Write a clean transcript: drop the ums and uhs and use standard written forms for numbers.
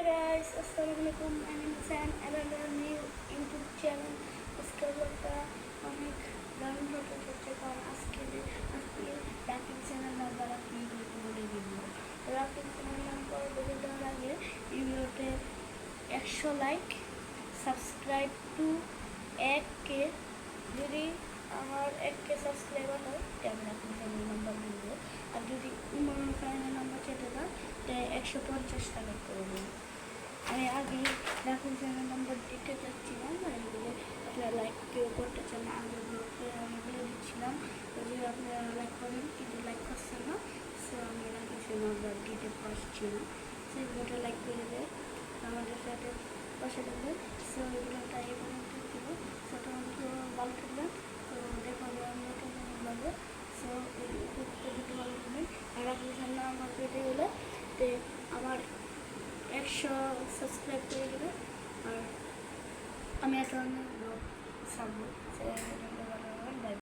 guys, Assalamualaikum. I'm Insan and a new YouTube channel. इसका ब्लॉगটা অনেক দারুণ হতে হচ্ছে কারণ আজকে রাকিব চ্যানেল নাম্বার আপনি বলে দিব। রাকিব চ্যানেল নাম্বার বলে দেওয়ার আগে এই ভিডিওতে 100 লাইক, সাবস্ক্রাইব টু 1K, যদি আমার 1K সাবস্ক্রাইবার হয় আমি রাকিব চ্যানেল নাম্বার দিব। আর যদি উমর চ্যানেল নাম্বার চেতে না 150 টাকা করে দিন। আমি আগে রাকিব চ্যানেল নাম্বার দিতে চাচ্ছিলাম, এগুলো আপনারা লাইক কেউ করতে চান না, আমি বলে দিচ্ছিলাম যে আপনারা লাইক করেন কিন্তু লাইক করছেন না, সো আমি রাকিব চ্যানেল নাম্বার দিতে পারছি না। সেই ভিডিওটা লাইক করে দেয়, আমাদের সাথে পাশে থাকবেন। সো এগুলোটা এই পর্যন্ত দিব। সো তোমাদের ভালো থাকবেন। তো দেখা হবে আমরা ভালো। সো ভিডিও ভালো থাকবেন। আর রাকিব চ্যানেল নাম্বার পেতে গেলে আমার 100 সাবস্ক্রাইব করে দেবে। আর আমি একটা ছাড়বো।